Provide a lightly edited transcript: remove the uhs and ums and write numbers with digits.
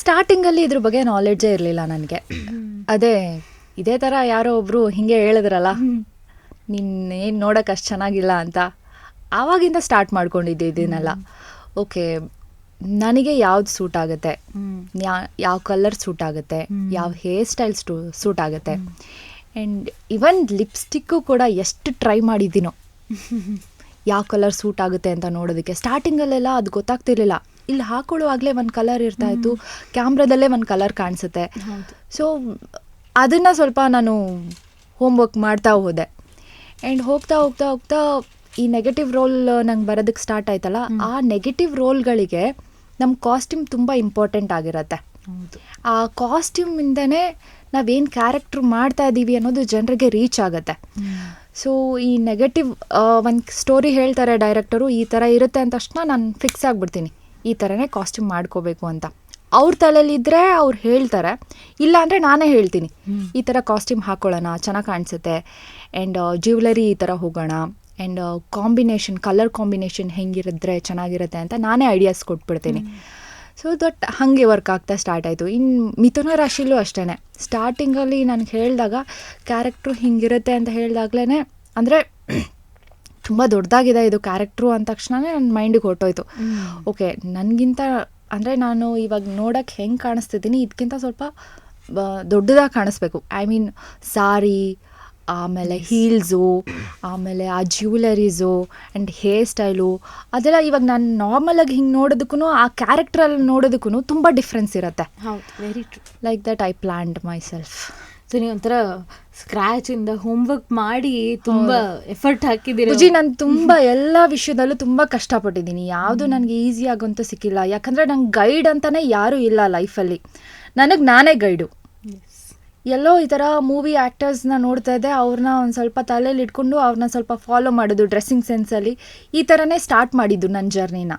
ಸ್ಟಾರ್ಟಿಂಗಲ್ಲಿ ಇದ್ರ ಬಗ್ಗೆ ನಾಲೆಡ್ಜೇ ಇರಲಿಲ್ಲ ನನಗೆ. ಅದೇ ಇದೇ ಥರ ಯಾರೋ ಒಬ್ಬರು ಹಿಂಗೆ ಹೇಳಿದ್ರಲ್ಲ, ನಿನ್ನೇನು ನೋಡೋಕೆ ಅಷ್ಟು ಚೆನ್ನಾಗಿಲ್ಲ ಅಂತ, ಆವಾಗಿಂದ ಸ್ಟಾರ್ಟ್ ಮಾಡ್ಕೊಂಡಿದ್ದೆ ಇದನ್ನೆಲ್ಲ. ಓಕೆ, ನನಗೆ ಯಾವ್ದು ಸೂಟ್ ಆಗುತ್ತೆ, ಯಾವ ಕಲರ್ ಸೂಟ್ ಆಗುತ್ತೆ, ಯಾವ ಹೇರ್ ಸ್ಟೈಲ್ ಸೂಟ್ ಆಗುತ್ತೆ. ಆ್ಯಂಡ್ ಇವನ್ ಲಿಪ್ಸ್ಟಿಕ್ಕು ಕೂಡ ಎಷ್ಟು ಟ್ರೈ ಮಾಡಿದ್ದೀನೋ ಯಾವ ಕಲರ್ ಸೂಟ್ ಆಗುತ್ತೆ ಅಂತ ನೋಡೋದಕ್ಕೆ. ಸ್ಟಾರ್ಟಿಂಗಲ್ಲೆಲ್ಲ ಅದು ಗೊತ್ತಾಗ್ತಿರ್ಲಿಲ್ಲ. ಇಲ್ಲಿ ಹಾಕೊಳ್ಳುವಾಗಲೇ ಒಂದು ಕಲರ್ ಇರ್ತಾಯಿತ್ತು, ಕ್ಯಾಮ್ರಾದಲ್ಲೇ ಒಂದು ಕಲರ್ ಕಾಣಿಸುತ್ತೆ. ಸೊ ಅದನ್ನು ಸ್ವಲ್ಪ ನಾನು ಹೋಮ್ವರ್ಕ್ ಮಾಡ್ತಾ ಹೋದೆ. ಆ್ಯಂಡ್ ಹೋಗ್ತಾ ಹೋಗ್ತಾ ಹೋಗ್ತಾ ಈ ನೆಗೆಟಿವ್ ರೋಲ್ ನಂಗೆ ಬರೋದಕ್ಕೆ ಸ್ಟಾರ್ಟ್ ಆಯ್ತಲ್ಲ, ಆ ನೆಗೆಟಿವ್ ರೋಲ್ಗಳಿಗೆ ನಮ್ಮ ಕಾಸ್ಟ್ಯೂಮ್ ತುಂಬ ಇಂಪಾರ್ಟೆಂಟ್ ಆಗಿರತ್ತೆ. ಆ ಕಾಸ್ಟ್ಯೂಮಿಂದನೇ ನಾವೇನು ಕ್ಯಾರೆಕ್ಟ್ರ್ ಮಾಡ್ತಾ ಇದ್ದೀವಿ ಅನ್ನೋದು ಜನರಿಗೆ ರೀಚ್ ಆಗುತ್ತೆ. ಸೊ ಈ ನೆಗೆಟಿವ್ ಒಂದು ಸ್ಟೋರಿ ಹೇಳ್ತಾರೆ ಡೈರೆಕ್ಟರು, ಈ ಥರ ಇರುತ್ತೆ ಅಂದ ತಕ್ಷಣ ನಾನು ಫಿಕ್ಸ್ ಆಗಿಬಿಡ್ತೀನಿ, ಈ ಥರನೇ ಕಾಸ್ಟ್ಯೂಮ್ ಮಾಡ್ಕೋಬೇಕು ಅಂತ. ಅವ್ರ ತಲೆಯಲ್ಲಿದ್ದರೆ ಅವ್ರು ಹೇಳ್ತಾರೆ, ಇಲ್ಲ ಅಂದರೆ ನಾನೇ ಹೇಳ್ತೀನಿ ಈ ಥರ ಕಾಸ್ಟ್ಯೂಮ್ ಹಾಕ್ಕೊಳ್ಳೋಣ, ಚೆನ್ನಾಗಿ ಕಾಣಿಸುತ್ತೆ. ಆ್ಯಂಡ್ ಜ್ಯುವೆಲರಿ ಈ ಥರ ಹೋಗೋಣ, ಆ್ಯಂಡ್ ಕಾಂಬಿನೇಷನ್, ಕಲರ್ ಕಾಂಬಿನೇಷನ್ ಹೆಂಗಿರಿದ್ರೆ ಚೆನ್ನಾಗಿರುತ್ತೆ ಅಂತ ನಾನೇ ಐಡಿಯಾಸ್ ಕೊಟ್ಬಿಡ್ತೀನಿ. ಸೊ ದಟ್ ಹಾಗೆ ವರ್ಕ್ ಆಗ್ತಾ ಸ್ಟಾರ್ಟ್ ಆಯಿತು. ಇನ್ನು ಮಿಥುನ ರಾಶಿಲೂ ಅಷ್ಟೇ, ಸ್ಟಾರ್ಟಿಂಗಲ್ಲಿ ನನಗೆ ಹೇಳಿದಾಗ ಕ್ಯಾರೆಕ್ಟ್ರು ಹಿಂಗಿರುತ್ತೆ ಅಂತ ಹೇಳಿದಾಗ್ಲೇ, ಅಂದರೆ ತುಂಬ ದೊಡ್ಡದಾಗಿದೆ ಇದು ಕ್ಯಾರೆಕ್ಟ್ರು ಅಂದ ತಕ್ಷಣವೇ ನನ್ನ ಮೈಂಡಿಗೆ ಹೊರಟೋಯ್ತು. ಓಕೆ, ನನಗಿಂತ ಅಂದರೆ ನಾನು ಇವಾಗ ನೋಡೋಕ್ಕೆ ಹೆಂಗೆ ಕಾಣಿಸ್ತಿದ್ದೀನಿ ಇದಕ್ಕಿಂತ ಸ್ವಲ್ಪ ದೊಡ್ಡದಾಗಿ ಕಾಣಿಸ್ಬೇಕು. ಐ ಮೀನ್ ಸಾರಿ, ಆಮೇಲೆ ಹೀಲ್ಸು, ಆಮೇಲೆ ಆ ಜ್ಯುವೆಲರೀಸು ಆ್ಯಂಡ್ ಹೇರ್ ಸ್ಟೈಲು, ಅದೆಲ್ಲ ಇವಾಗ ನಾನು ನಾರ್ಮಲಾಗಿ ಹಿಂಗೆ ನೋಡೋದಕ್ಕೂ ಆ ಕ್ಯಾರೆಕ್ಟ್ರಲ್ಲಿ ನೋಡೋದಕ್ಕೂ ತುಂಬ ಡಿಫ್ರೆನ್ಸ್ ಇರುತ್ತೆ. ಹೌದು, very true. Like that I planned my self. So ನೀವು ಒಂಥರ ಸ್ಕ್ರ್ಯಾಚಿಂದ ಹೋಮ್ವರ್ಕ್ ಮಾಡಿ ತುಂಬ ಎಫರ್ಟ್ ಹಾಕಿದ್ದೀರಿ. ಪೂಜಿ, ನಾನು ತುಂಬ ಎಲ್ಲ ವಿಷಯದಲ್ಲೂ ತುಂಬ ಕಷ್ಟಪಟ್ಟಿದ್ದೀನಿ. ಯಾವುದು ನನಗೆ ಈಸಿ ಆಗೋಂತೂ ಸಿಕ್ಕಿಲ್ಲ. ಯಾಕಂದರೆ ನಂಗೆ ಗೈಡ್ ಅಂತಲೇ ಯಾರೂ ಇಲ್ಲ ಲೈಫಲ್ಲಿ, ನನಗೆ ನಾನೇ ಗೈಡು. ಎಲ್ಲೋ ಈ ಥರ ಮೂವಿ ಆ್ಯಕ್ಟರ್ಸ್ನ ನೋಡ್ತಾ ಇದ್ದೆ, ಅವ್ರನ್ನ ಒಂದು ಸ್ವಲ್ಪ ತಲೆಯಲ್ಲಿ ಇಟ್ಕೊಂಡು ಅವ್ರನ್ನ ಸ್ವಲ್ಪ ಫಾಲೋ ಮಾಡೋದು ಡ್ರೆಸ್ಸಿಂಗ್ ಸೆನ್ಸಲ್ಲಿ, ಈ ಥರನೇ ಸ್ಟಾರ್ಟ್ ಮಾಡಿದ್ದು ನನ್ನ ಜರ್ನಿನ.